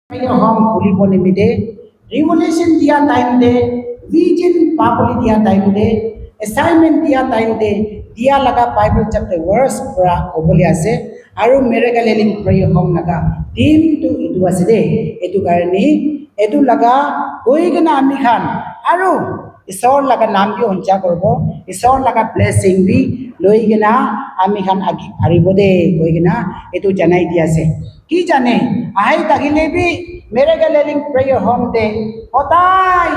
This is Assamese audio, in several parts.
home kulibo nimide revelation dia time de vision papuli dia time de assignment dia time de dia laga bible chapter verse pura oboli ase aru mere galeling prayer home laga team to idu ase de etu karni etu laga hoigena ami khan aru isor laga naam bi oncha korbo isor laga blessing bi loigena ami khan agi aribo de hoigena etu janai dia ase কি জানে আই তাগিলে বি মেরে গেলেলিং প্রেয়ার হোম দে হতাই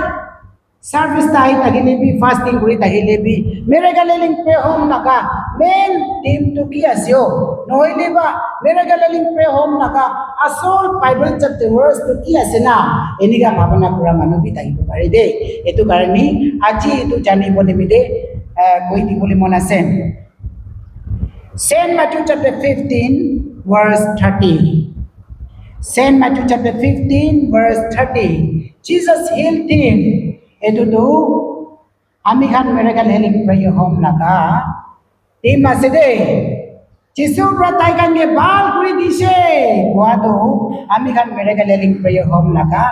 সার্ভিস তাই তাগিলে বি ফাস্টিং করি তাগিলে বি মেরে গেলেলিং প্রেয়ার হোম নাকা মেন টিম টু কি আসিও নহইলে বা মেরে গেলেলিং প্রেয়ার হোম নাকা আসল বাইবেল চ্যাপ্টার ভার্স টু কি আছে না এনিগা ভাবনা পুরা মানুহ বি থাকিব পারে দে এটো কারণে আজি এটো জানিব নিমিদে কই দিবলি মন আছে Saint Matthew chapter 15 verse 30 Saint Matthew chapter 15 verse 30 Jesus healed him etu do ami khan miracle healing prayer home naga team ase de Jesus pratai kan ge bal kuri dise goa do ami khan miracle healing prayer home naga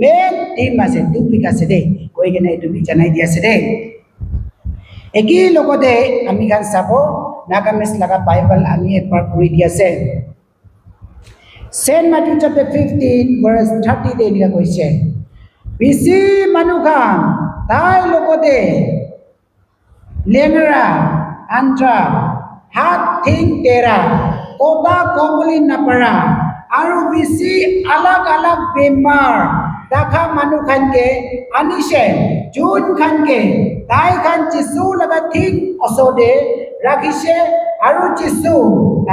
main team ase tu pikase de koi gena etu bi janai dia ase de eki logote ami khan sabo Nagamis laga Bible ami ekbar kuri dia ase Saint Matthew chapter 15 verse 30 de liya koise bisi manukan tai logote lengra andra hat thing tera kota kongoli napara aru bisi alag alag bemar dakha manukan ke anishe jun khan ke tai khan jisu laga thing osode রাখিছে আৰু যিশু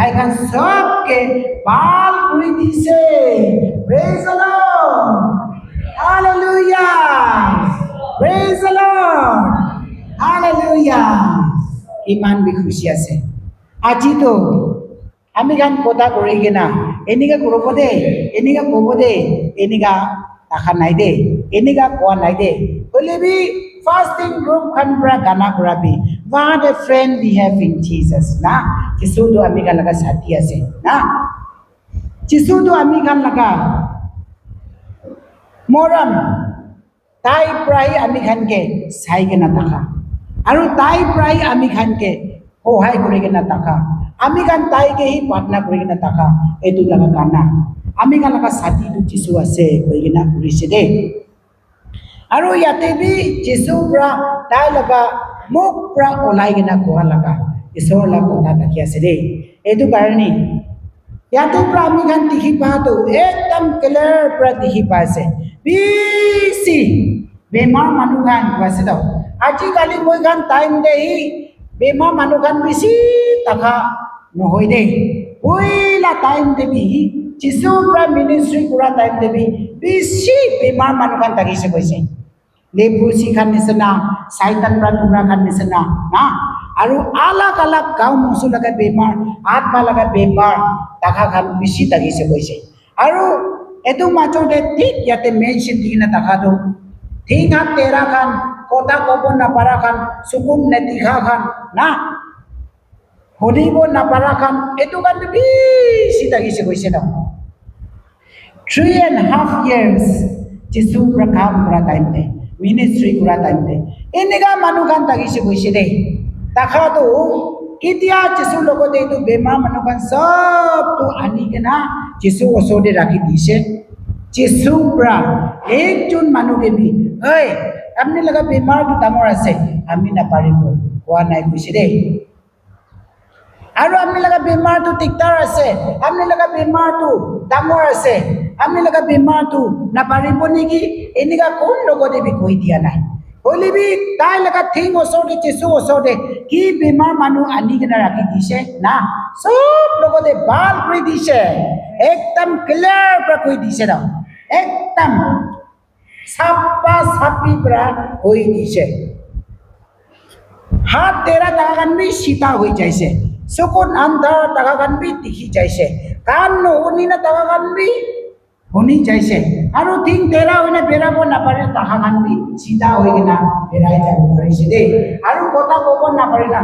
আইখান সবকে বাল কৰি দিছে praise the lord hallelujah praise the lord hallelujah ইমান বি খুশি আছে আজি তো আমি গান কথা কৰি কিনা এনিগা কৰিব দে এনিগা ক'ব দে এনিগা আশা নাই দে এনিগা কোৱা নাই দে বলে B fasting group khan pra gana kurabi what a friend we have in Jesus na jisu to ami kan laga sathi ase na jisu to ami kan laga moram tai prai ami khan ke sai ke na taka aru tai prai ami khan ke hohai kori ke na taka ami kan tai ke hi partner kori ke na taka etu laga gana ami kan laga sathi tu jisu ase koi ke na kurise de Aru yate bi Jesu pra tai laga muk pra olai gina koha laga isor la kotha takhi ase de etu karani yate pra ami khan dikhi pa to ekdam clear pra dikhi pa ase bisi bemar manu khan ase to aji kali moi khan time de hi bemar manu khan bisi takha nohoi de oila time de bi Jesu pra ministry kura time de bi bisi bemar manu khan takise koise leprosi khan nisna saitan pratura khan nisna na aru alag alag gaon musu laga bemar atma laga bemar takha khan bisi tagise koise aru etu macho de thik yate mention dina takha do thing hat tera khan kota kobon na para khan sukun ne dikha khan na hodibo na para khan etu khan bisi tagise koise na 3.5 years Jesu prakam pra time de ministry kura time de eniga manu kan tagise koise de takha to kitia Jesu logote tu bema manu kan sab tu ani kena Jesu osode rakhi dise Jesu pra ekjon manu ke bi oi amni laga bemar tu tamor ase ami na paribo koa nai koise de aru amni laga bemar tu tiktar ase amni laga bemar tu tamor ase amni laga bemar tu na paribo niki eniga kon logote bi koi dia nai holi bi tai laga thing osode Jesu osode ki bemar manu ani kena rakhi dise na sob logote bal koi dise ekdam clear pra koi dise da ekdam sappa sappi pra koi dise hat tera dagan bi sita hoi jaise sukun andhar dagan bi dikhi jaise kan no uni na dagan bi honi jaise aru thing tera hoina berabo na pare tahanan bi sida hoi gina berai jabo karise de aru kotha kobon na pare na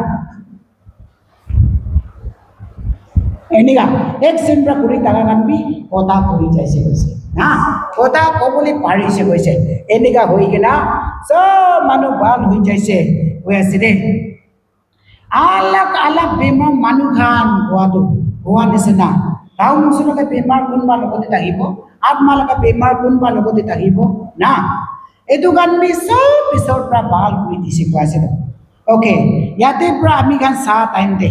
eniga ek sin pra kuri tahanan bi kotha koi jaise koise না কথা ক'বলৈ পাৰিছে কৈছে এনেকা হৈ কিনা চব মানুহ ভাল হৈ যাইছে হৈ আছে দেই আলাগ আলাগ বেমাৰ মানুহ খান হোৱা নিচিনা গাঁও অঞ্চলতে বেমাৰ কোনোবা লগতে থাকিব আত্মা লগা বেমাৰ কোনোবা লগতে থাকিব না এইটো কাৰণে চব পিছৰ পৰা ভাল কৰি দিছে কোৱা আছে অ'কে ইয়াতে পৰা আমি খান চাহ টাইম দে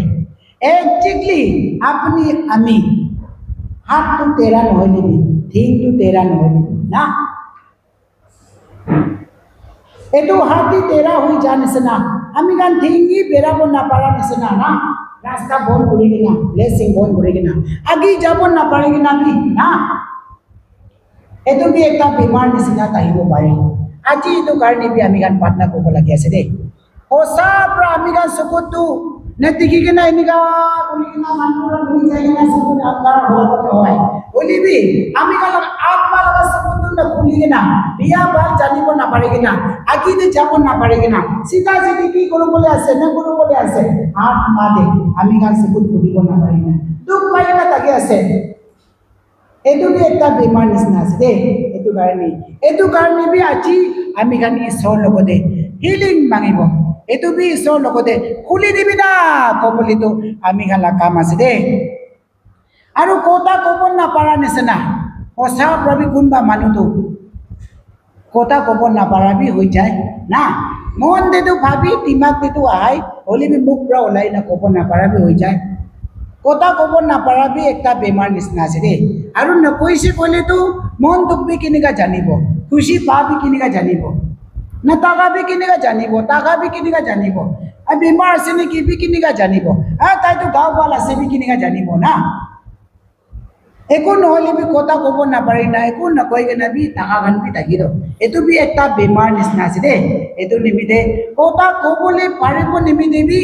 একজেক্টলি আপুনি আমি হাতটো তেৰা নহয় নেকি ঠিংটো তেৰা নহয় নেকি না এইটো হাতটি তেৰা হৈ যোৱা নিচিনা আমি গান ঠিঙি বেৰাব নাপাৰা নিচিনা না ৰাস্তা বন্ধ কৰি কিনা ব্লেচিং বন্ধ কৰি কিনা আগি যাব নাপাৰি কিনা আমি না এইটো কি একটা বেমাৰ নিচিনা আহিব পাৰে আজি এইটো কাৰণে আমি গান প্ৰাৰ্থনা কৰিব লাগি আছে দেই সঁচাৰ পৰা আমি গান চকুতো নেদেখি কিনা এনেকা কৰি কিনা মানুহৰ ঘূৰি যাই কিনা চকুত আন্ধাৰ হোৱাতে হয় বুলিবি আমি গান আত্মা লগা চকুতো খুলি কিনা বিয়া বাল জানিব নাপাৰি কিনা আগিতে যাব নাপাৰি কিনা চিধা চিধি কি কৰিবলৈ আছে নে কৰিবলৈ আছে আত্মা দে আমি গান চকুত খুলিব নাপাৰি কিনা দুখ পাই কিনা তাকে আছে এইটো বি একটা বেমাৰ নিচিনা আছে দেই এইটো কাৰণে বি আজি আমি গান ঈশ্বৰৰ লগতে হিলিং মাগিব এইটো বি ঈশ্বৰৰ লগতে খুলি দিবি না ক'বলৈতো আমি খালা কাম আছে দেই আৰু কথা ক'ব নাপাৰা নিচিনা সঁচা প্ৰভি কোনোবা মানুহটো কথা ক'ব নাপাৰাবি হৈ যায় না মন দেটো ভাবি দিমাগ দেটো আহাই হ'লে বি মুখ পৰা ওলাই না ক'ব নাপাৰাবি হৈ যায় কথা ক'ব নাপাৰাবি একটা বেমাৰ নিচিনা আছে দেই আৰু নকৈছে ক'লেতো মন দুখবি কেনেকা জানিব খুচি পাবি কেনেকা জানিব না তাকাবি কেনেকা জানিব তাকাবি কেনেকা জানিব বেমাৰ আছে নেকি বি কেনেকা জানিব তাইতো গাঁও ভাল আছে বি কেনেকা জানিব না একো নহ'লে বি কথা ক'ব নাপাৰি না একো নকৈ কিনে বি টাকা গান বি থাকি দিওঁ এইটো বি একটা বেমাৰ নিচিনা আছে দেই এইটো নিমিতে কথা ক'বলৈ পাৰিব নিমিতে বি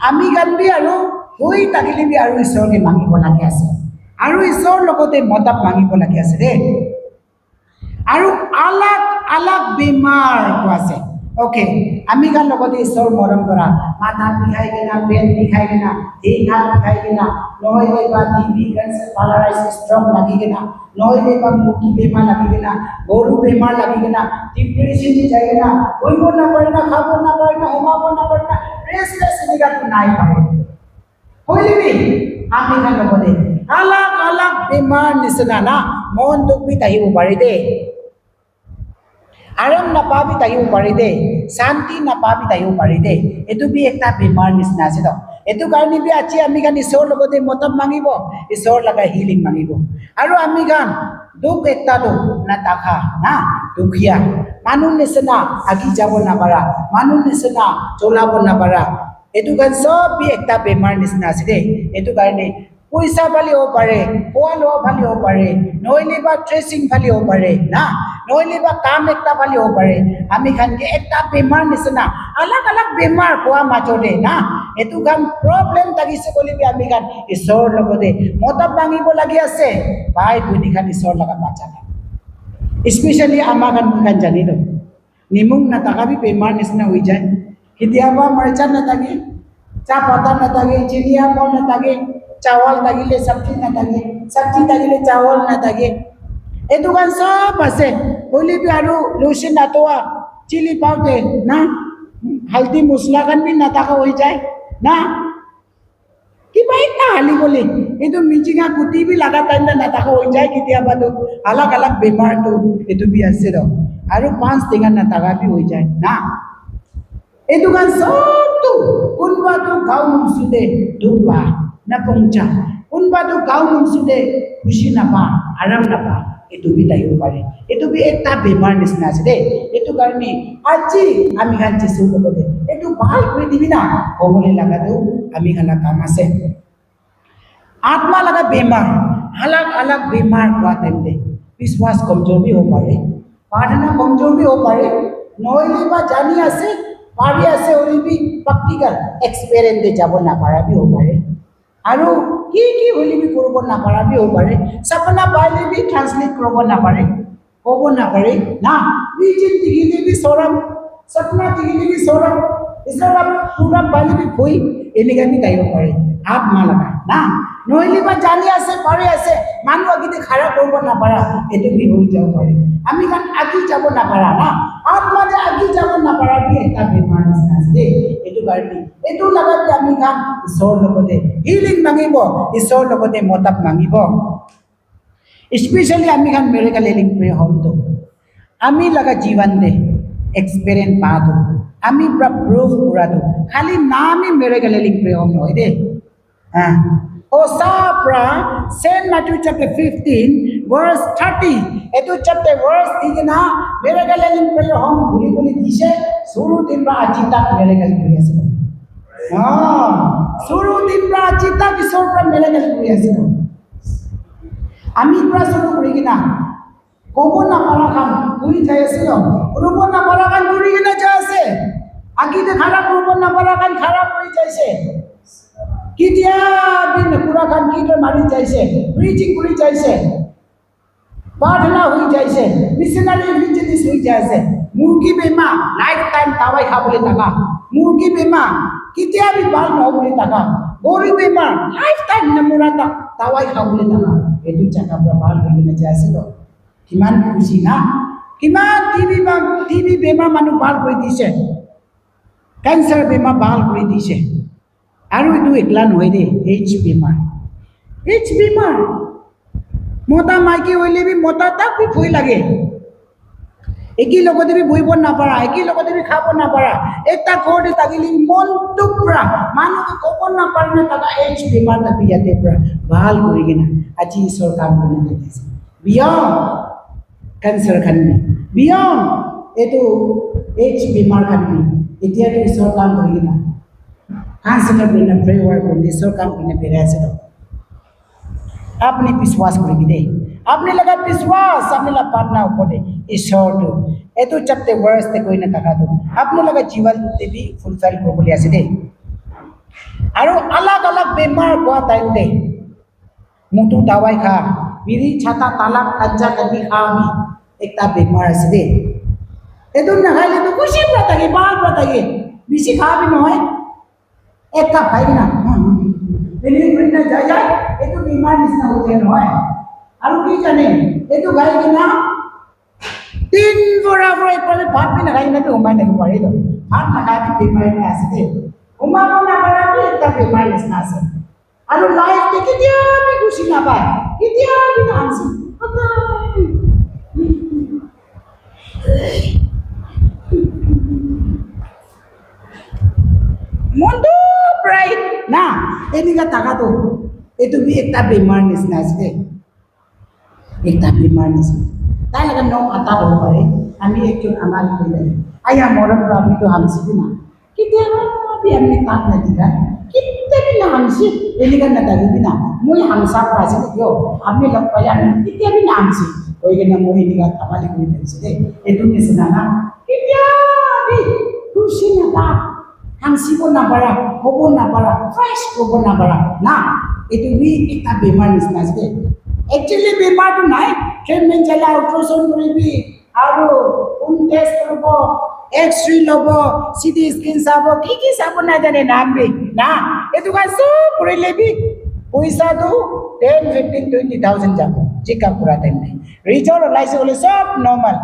আমি গান বি আৰু হৈ থাকিলে বি আৰু ঈশ্বৰকে মাগিব লাগে আছে আৰু ঈশ্বৰৰ লগতে মতাপ মাগিব লাগে আছে দেই আৰু আলাগ আলাগ বেমাৰ আছে অ'কে আমি গান লগতে ঈশ্বৰ মৰম কৰা মাথা বিষাই কিনা পেট বিষাই কিনা এই হাত বিষাই কিনা নহ'লে বা টিভি কেঞ্চাৰ পাৰালাইজ ষ্ট্ৰক লাগি কিনা নহ'লে বা মুখী বেমাৰ লাগি কিনা গৰু বেমাৰ লাগি কিনা ডিপ্ৰেশ্যন যাই কিনা কৰিব নাপাৰে না খাব নাপাৰে না সোমাব নাপাৰে না ৰেষ্টলেছ এনেকুৱাটো নাই পাৰে হইলিবি আমি গান লগতে আলাগ আলাগ বেমাৰ নিচিনা না মন দুখ বি থাকিব পাৰে দেই আৰাম নাপাবি থাকিব পাৰে দেই শান্তি নাপাবি থাকিব পাৰে দেই এইটো বি একটা বেমাৰ নিচিনা আছে ন এইটো কাৰণে বি আজি আমি গান ঈশ্বৰৰ লগতে মতব মাগিব ঈশ্বৰ লগা হিলিং মাগিব আৰু আমি গান দুখ একটা দুখ না তাকা না দুখীয়া মানুহ নিচিনা আগি যাব নাপাৰা মানুহ নিচিনা চলাব নাপাৰা এইটো গান চব বি একটা বেমাৰ নিচিনা আছে দেই এইটো কাৰণে পইচা ফালি হ'ব পাৰে খোৱা লোৱা ফালি হ'ব পাৰে নহ'লে বা ড্ৰেছিং ফালি হ'ব পাৰে না নহ'লে বা কাম একটা ফালি হ'ব পাৰে আমি খানকে একটা বেমাৰ নিচিনা আলাগ আলাগ বেমাৰ খোৱা মাজতে না এইটো গান প্ৰব্লেম থাকিছে বুলি আমি গান ঈশ্বৰৰ লগতে মতব মাগিব লাগি আছে ভাই ভনী খান ঈশ্বৰৰ লগত বাচা নাই স্পেচিয়েলি আমাৰ গান জানি লওঁ নিমখ নাথাকাবি বেমাৰ নিচিনা হৈ যায় কেতিয়াবা মৰচা নাথাকে চাহ পাতা নাথাকে চিনিয়া কল নাথাকে চাউল থাকিলে চব্জি নাথাকে চব্জি থাকিলে চাউল নাথাকে এইটো গান চব আছে হ'লেবি আৰু লুচি নাটোৱা চিলি পাওঁতে না হালধি মছলা গান বি নাথাকা হৈ যায় না কিবা একটা হালি গ'লে এইটো মিচিঙা গুটি বি লগা টাইম নাথাকা হৈ যায় কেতিয়াবাতো আলাগ আলাগ বেমাৰটো এইটো বি আছে ৰ আৰু পাঁচ টেঙা নাথাকা বি হৈ যায় না এইটো গান চবটো কোনোবাটো গাঁও মুচুতে দুখ পা না পঞ্চা কোনোবাটো গাঁও মুচুতে খুচি নাপা আৰাম নাপা এইটো বি থাকিব পাৰে এইটো বি এটা বেমাৰ নিচিনা আছে দেই এইটো কাৰণে আজি আমি গান যিচুৰ লগতে এইটো ভাল কৰি দিবি না ক'বলৈ লগাটো আমি খালা কাম আছে আত্মা লগা বেমাৰ আলাগ আলাগ বেমাৰ হোৱা টাইমতে বিশ্বাস কমজোৰ বি হ'ব পাৰে প্ৰাৰ্থনা কমজোৰ বি হ'ব পাৰে নহ'লে বা জানি আছে পাৰি আছে হ'লে বি প্ৰেক্টিকেল এক্সপেৰিয়েঞ্চে যাব নাপাৰা বি হ'ব পাৰে আৰু কি কি হ'লে বি কৰিব নাপাৰা বি হ'ব পাৰে সপনা পাইলে বি ট্ৰান্সলেট কৰিব নাপাৰে ক'ব নাপাৰে না বিজিন দেখিলে বি চৰম সপনা দেখিলে বি চৰম ঈশ্বৰ পুৰা পাইলে বি ভুই এনেকুৱা বি গাইব পাৰে আত্মা লগা না নহ'লে বা জানি আছে পাৰে আছে মানুহ আগিতে খাৰা কৰিব নাপাৰা এইটো কি হৈ যাব পাৰে আমি কাৰণ আগি যাব নাপাৰা না আত্মা যে আগি যাব নাপাৰা কি এটা বেমাৰ নিচিনা আছে দেই এইটো কাৰণে এইটো লগাতে আমি কাম ঈশ্বৰৰ লগতে হিলিং মাগিব ঈশ্বৰৰ লগতে মতাপ মাগিব স্পেচিয়েলি আমি কাম মেৰেকাল হিলিং প্ৰে হমতো আমি লগা জীवन दे एक्सपीरियंस पादो आमी पूरा प्रूफ पूरा दो खाली नाम ही मेरे गले लिंक पे हम नहीं दे हाँ ओ साप्रा सेंट मैथ्यू चैप्टर 15 वर्स 30 एतो चैप्टर वर्स ठीक ना मेरे गले लिंक पे हम भूली भूली दिशे शुरू दिन बा अचिता मेरे गले पे ऐसे हाँ शुरू दिन बा अचिता किशोर पर मेरे गले पे ऐसे आमी पूरा शुरू करेंगे ना কব না পারা কাম করি যাইছিল রূপ না পারা কাম করি কিনা যাইছে আগিতে খারাপ রূপ না পারা কাম খারাপ হয়ে যাইছে কি দিয়া দিন পুরা কাম কি মারি যাইছে প্রিচিং করি যাইছে প্রার্থনা হয়ে যাইছে মিশনারি বিজনেস হয়ে যাইছে মুরগি বেমা লাইফ টাইম তাওয়াই খাবলে টাকা মুরগি বেমা কিতিয়া বি বাল নহবলে টাকা গরু বেমা লাইফ টাইম নমুরা তাওয়াই খাবলে টাকা এটু টাকা বাল হয়ে না যাইছিল কিমান খুশি না কিমান টিবি বেমাৰ মানুহ ভাল কৰি দিছে কেঞ্চাৰ বেমাৰ ভাল কৰি দিছে আৰু এইটো একলা নহয় দেই এইচ বেমাৰ মতা মাইকী হ'লে বি মতা তাক বি ভয় লাগে একি লগতে বি বহিব নাপাৰা একি লগতে বি খাব নাপাৰা এটা ঘৰতে থাকিলে মনটো পুৰা মানুহক ক'ব নাপাৰে ন তাক এইচ বেমাৰ তাক ইয়াতে পুৰা ভাল কৰি কিনা আজি ঈশ্বৰ কাম কৰি দেখাইছে বিয়ণ্ড कैंसर खानी बियॉन्ड एतो एच बीमार खानी इतिया तो ईश्वर काम करी ना हाँ से कर बिना प्रे वर्ड कर ईश्वर काम करने पे रह से आपने विश्वास करेगी दे आपने लगा विश्वास आपने लगा पाटना ऊपर दे ईश्वर तो एतो चपटे वर्ष ते कोई ना कहा तो आपने लगा जीवन ते भी फुलफिल को बोलिया से दे आरो अलग अलग बीमार को टाइम दे मुटु दवाई खा बिरी छाता तालाब कंजा कभी खा भी एकता बेमार আছে দে এটো নাখাইলে তো খুশি পুরা থাকে বাল পুরা থাকে বেশি খাবি নহয় একটা খাইবি না এলি করি না যায় যায় এটো বেমার নিচিনা হয়ে যায় নহয় আৰু কি জানে এটো খাই কিনা তিন বরাবর একবারে ভাত বি নাখাই না তো উমাই নাকি পারে তো ভাত নাখাই বেমার না আছে দে উমাব না পারাবি একটা বেমার নিচিনা আছে আৰু লাইফ দেখি দিয়া আমি খুশি না পাই কেতিয়া আমি আনছি মনটো ব্রাইট না এদিকে তাকাতো এটো বি একটা বেমার নিচিনা আছে একটা বেমার নিচিনা তাই লাগা ন আতা হব পারে আমি একজন আমার কইলে আয়া মরম আপনি তো হামছি না কেতিয়াবা আমি তাক না দিগা কেতিয়াবা না হামছি এদিকে না দাগি না মই হামসা পাইছে কিয় আপনি লগ পাই আমি কেতিয়াবা না হামছি ওই কেনা মই এদিকে খাবালি করে দিছে দে এটো নিচিনা না কেতিয়াবা খুশি না তা হামছিব নাপাৰা ক'ব নাপাৰা ফ্ৰেছ ক'ব নাপাৰা না এইটো বি এটা বেমাৰ নিচিনা আছে একচুৱেলি বেমাৰটো নাই ট্ৰিটমেণ্ট চালে আল্ট্ৰাচাউণ্ড কৰিবি আৰু কোন টেষ্ট কৰিব এক্সৰে ল'ব চিটি স্কেন চাব কি চাব নাজানে নাম বি না এইটো কাৰণে চব কৰি ল'বি পইচাটো 10-15-20,000 যাব চেকআপ কৰা টাইম নাই ৰিজাল্ট ওলাইছে বোলে চব নৰ্মেল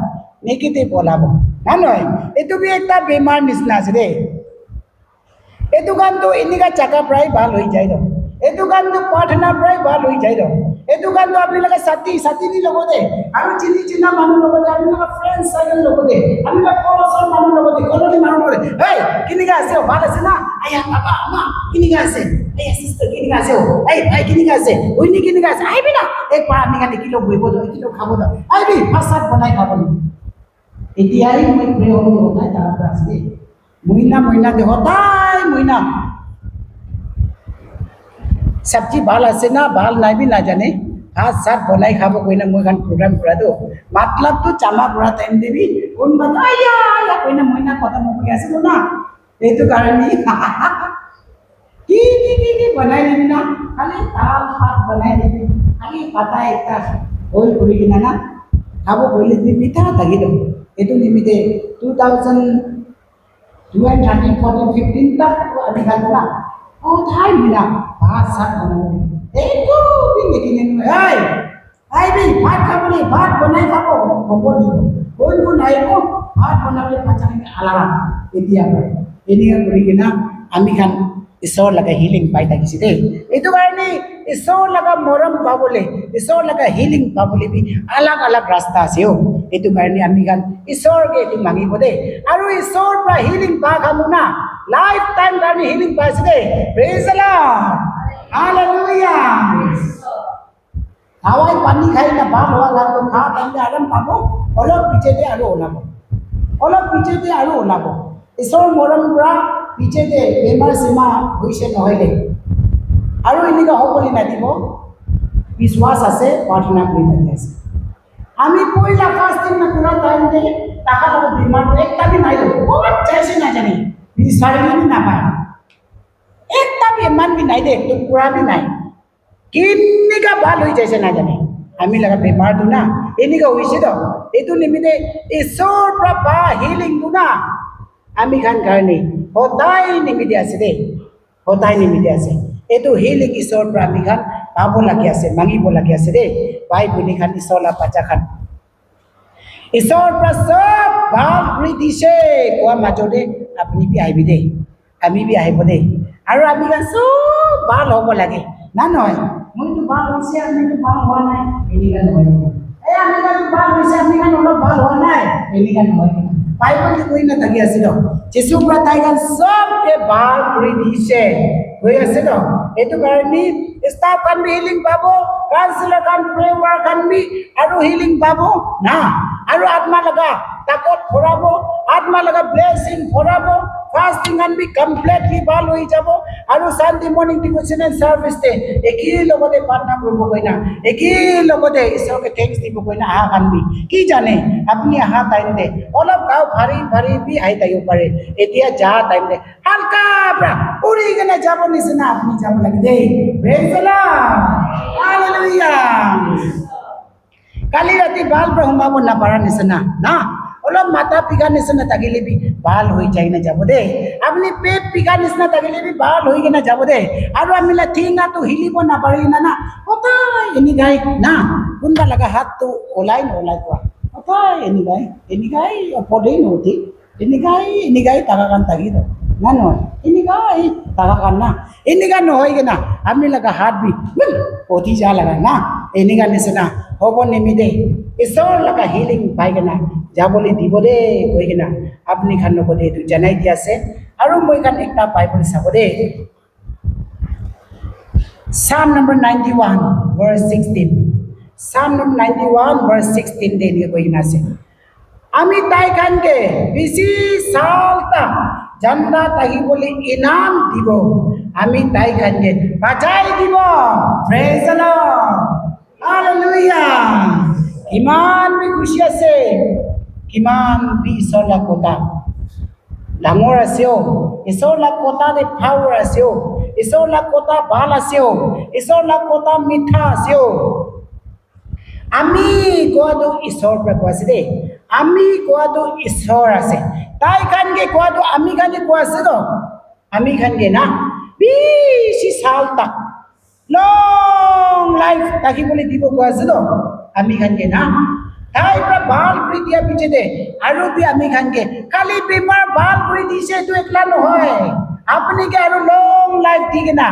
নেগেটিভ ওলাব না নহয় এইটো বি এটা বেমাৰ নিচিনা আছে দেই এইটো কামটো এনেকা চাকা প্ৰায় ভাল হৈ যায় ৰ এইটো কামটো প্ৰাৰ্থনা প্ৰায় ভাল হৈ যায় ৰ এইটো কামটো আপোনালোকে ছাতিৰ লগতে আৰু চিনা মানুহ লগতে আপোনালোকৰ ফ্ৰেণ্ড চাৰ্কেল লগতে আপোনালোকৰ ওচৰৰ মানুহ লগতে কলনি মানুহ লগতে এই কেনেকা আছে ভাল আছে না আয়া বাবা মা কেনেকা আছে এই চিষ্টাৰ কেনেকা আছে এই ভাই কেনেকা আছে উইনি কেনেকা আছে আহিবি না এক পাৰ আমি কালি কিলো বহিব ধৰ কিলো খাব ধৰ আহিবি ভাত চাত বনাই খাব এতিয়াই মই প্ৰে হ'ব নাই তাৰ পৰা আছে মহিনা দে সদায় মহিনা सब्जी बाल आसे ना बाल নাই भी ना जाने हाथ साथ बनाई खाबो कोई ना मोय खान प्रोग्राम करा दो मतलब तो चामा पूरा टाइम देबी कोन बताया या कोई ना महीना खत्म हो गया से ना ए तो कारण की बनाई देबी ना खाली दाल भात बनाई देबी खाली पाता एकटा ओई करि किना ना खाबो কইলে তুমি মিঠা থাকি দাও এটো নিমিতে 2013 14 15 तक আমি খাবো না ও থাই মিনা ভাত সাত বানাবো একো নিকিনে নহয় আইবি ভাত খাবলে ভাত বনাই খাব হ'ব দিব কোন কোন আহিব ভাত বনাবলে পাচাকে আলাৰা এতিয়া এনেকা কৰি কিনা আমি খান ঈশ্বৰ লগা হিলিং পাই থাকিছে দেই এইটো কাৰণে ঈশ্বৰ লগা মৰম পাবলৈ ঈশ্বৰ লগা হিলিং পাবলৈ আলাগ আলাগ ৰাস্তা আছে এইটো কাৰণে আমি খান ঈশ্বৰকে এইটো মাগিব দেই আৰু ঈশ্বৰৰ পৰা হিলিং পা খামো না লাইফ টাইম কাৰণে হিলিং পাইছে দেই প্ৰেজ দ্য লৰ্ড হালেলুয়া হাৱাই পানী খাই না ভাল হোৱা গানটো খা তাতে আৰাম পাব অলপ পিছতে আৰু ওলাব ঈশ্বৰৰ মৰম পৰা পিছতে বেমাৰ চেমাৰ হৈছে নহ'লে আৰু এনেকুৱা হ'বলৈ নাদিব বিশ্বাস আছে প্ৰাৰ্থনা কৰি থাকি আছে আমি পইলা ফাস্টিং না পুরা টাইম দে টাকা টাকা বেমার একটা भी নাই बहुत চাইছে না জানি বিচাৰিলে না পায় একটা বেমার भी নাই দে তো পুরা भी নাই কিন্নিকা ভাল হৈ যাইছে না জানি আমি লাগা বেমাৰটো না এনেকা হৈছে তো এইটো নিমিতে ঈশ্বৰ পৰা হিলিংটো না আমি খান কাৰণে সদায় নিমিতে আছে দেই সদায় নিমিতে আছে এইটো হিলিং ঈশ্বৰৰ পৰা আমি খান পাব লাগি আছে মাগিব লাগি আছে দেই পাই বুলি খান ঈশ্বৰৰ পাচা খান ঈশ্বৰৰ পৰা চব ভাল কৰি দিছে কোৱা মাজতে আপুনি বি আহিবি দেই আমি বি আহিব দেই আৰু আমি খান চব ভাল হ'ব লাগে না নহয় মইতো ভাল হৈছে আমিতো ভাল হোৱা নাই এনেকা নহয় এই আমি খান ভাল হৈছে আমি খান অলপ ভাল হোৱা নাই এনেকা নহয় বাইবেল কৈ না থাকি আছে তো যিশু পৰা তাই খান চবকে ভাল কৰি দিছে হৈ আছে তো এইটো কাৰণে ষ্টাফ খান বি হিলিং পাব কাউন্সিলৰ খান প্ৰেৱাৰ খান বি আৰু হিলিং পাব না আৰু আত্মা লগা তাকত ভৰাব আত্মা লগা ব্লেছিং ভৰাব ফাস্টিং খান বি কমপ্লিটলি ভাল হৈ যাব আৰু সানডে মৰ্নিং ডিভোশনাল সাৰ্ভিস তে একেই লগতে প্ৰাৰ্থনা কৰিব কইনা একেই লগতে ঈশ্বৰকে থেংকস দিব কইনা আহা খান বি কি জানে আপুনি আহা টাইম দে অলপ গাঁও ভাৰী ভাৰী বি আহি থাকিব পাৰে এতিয়া যা টাইম দে হালকা পৰা উৰি কেনে যাব নিচিনা আপুনি যাব লাগে দেই প্ৰেজ দ্য লৰ্ড হালেলুয়া কালি ৰাতি ভাল পৰা সোমাব নাপাৰা নিচিনা না অলপ মাথা পিকা নিচিনা থাকিলে বি ভাল হৈ যায় না যাব দেই আপুনি পেট পিকা নিচিনা থাকিলে বি ভাল হৈ কিনে যাব দেই আৰু আমি ঠেঙাটো হিলিব নাপাৰিলে না সদায় এনেকাই না কোনবা লগা হাতটো ওলাই কোৱা সদায় এনেকাই পদেই নতি এনেকাই টাকা কান থাকি না নহয় এনেকাই টাকা কান না এনেকা নহয় কিনা আমি লগা হাত বি অতি যা লগা না এনেকা নিচিনা হ'ব নিমিতে ঈশ্বৰ লগা হিলিং পাই কিনা যাবলৈ দিব দেই কৈ কিনা আপুনি খান লগতে এইটো জনাই দি আছে আৰু মই খান একটা বাইবেল চাব দেই Psalm number 91 verse 16 Psalm number 91 verse 16 দে এনেকৈ কৈ কিনা আছে আমি তাই খানকে বেছি চালতা জান্নাত থাকিবলৈ ইনাম দিব আমি তাই খানকে বাজাই দিব প্ৰেজ দ্য লৰ্ড হালেলুয়া কিমান বি খুশি আছে কিমান বি ঈশ্বৰ লাগ কথা ডাঙৰ আছে ঈশ্বৰ লাগ কথা দে পাৱাৰ আছে ঈশ্বৰ লাগ কথা ভাল আছে ঈশ্বৰ লাগ কথা মিঠা আছে আমি কোৱাটো ঈশ্বৰৰ পৰা কোৱা আছে দেই আমি কোৱাটো ঈশ্বৰ আছে তাই খানকে কোৱাটো আমি খানকে কোৱা আছে তো আমি খানকে না বেছি চাল তাক লং লাইফ থাকিবলৈ দিব কোৱা আছে তো আমি খানকে না তাই পৰা ভাল কৰি দিয়া পিছতে আৰু বি আমি খানকে খালি বেমাৰ ভাল কৰি দিছে এইটো একলা নহয় আপুনি কে আৰু লং লাইফ দি কিনা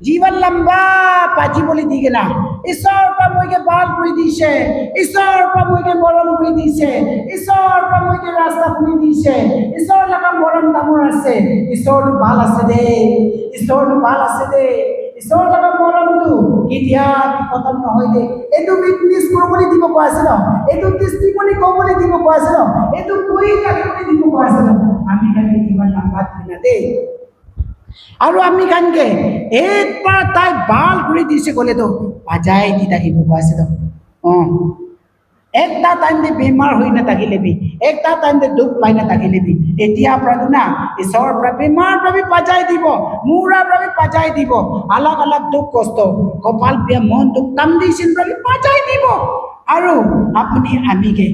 জীবন লম্বা পাতিবলৈ দি কিনা ঈশ্বৰৰ পৰা মইকে ভাল কৰি দিছে ঈশ্বৰৰ পৰা মইকে মৰম কৰি দিছে ঈশ্বৰৰ পৰা মইকে ৰাস্তা খুলি দিছে ঈশ্বৰৰ লগা মৰম ডাঙৰ আছে ঈশ্বৰটো ভাল আছে দেই ঈশ্বৰটো ভাল আছে দেই ঈশ্বৰৰ লগা মৰমটো কেতিয়া খতম নহয় দেই এইটো উইটনেছ কৰিবলৈ দিব কোৱা আছে ন এইটো টেষ্টিমনি ক'বলৈ দিব কোৱা আছে ন এইটো কৈ থাকিবলৈ দিব কোৱা আছে ন আমি খালি জীবন লম্বা দিনা দেই আৰু আমি খানকে একবাৰ তাই ভাল কৰি দিছে ক'লেতো বাজাই দি থাকিব কোৱা আছে তো একটা টাইম দে বেমাৰ হৈ নাথাকিলে বি একটা টাইম দে দুখ পাই নাথাকিলে বি এতিয়া পৰা না ঈশ্বৰৰ পৰা বেমাৰ পৰা বাজাই দিব মূৰা পৰা বাজাই দিব আলাগ আলাগ দুখ কষ্ট কপাল বিয়া মন দুখ কণ্ডিশ্যন পৰা বাজাই দিব আৰু আপুনি আমিকে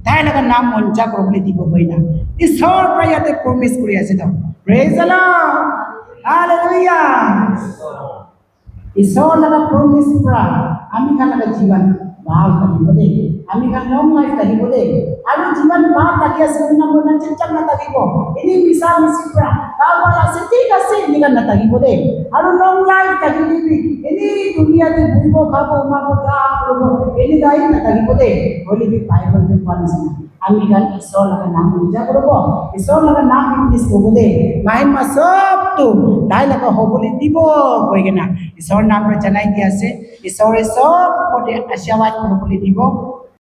তাই লগা নাম মঞ্চা কৰিবলৈ দিব কই না ঈশ্বৰৰ পৰা ইয়াতে প্ৰমিছ কৰি আছে তো প্ৰেজ দ্য লৰ্ড হালেলুয়া ঈশ্বৰ লগা প্ৰমিছ পৰা আমি খান লগা জীৱন ভাল থাকিব দেই আমি খান লং লাইফ থাকিব দেই আৰু জীৱন ভাল থাকি আছে নম্বৰ চিন্তা নাথাকিব এনে মিছা মিছি পৰা কাৰোবাৰ আছে ঠিক আছে এনেকুৱা নাথাকিব দেই আৰু লং লাইফ থাকিবি এনেই দুনিয়াতে ঘূৰিব খাব উমাব যা কৰিব এনে গাই নাথাকিব দেই বুলি বাইবেলটো কোৱা নিচিনা আমি খান ঈশ্বৰ লগা নাম পূজা কৰিব ঈশ্বৰ লগা নাম ইংলিছ ক'ব দেই মাহিমা চবটো তাই লগা হ'বলৈ দিব কৈ কিনা ঈশ্বৰৰ নামটো জনাই দিয়া আছে ঈশ্বৰে চব মতে আশীৰ্বাদ কৰিবলৈ দিব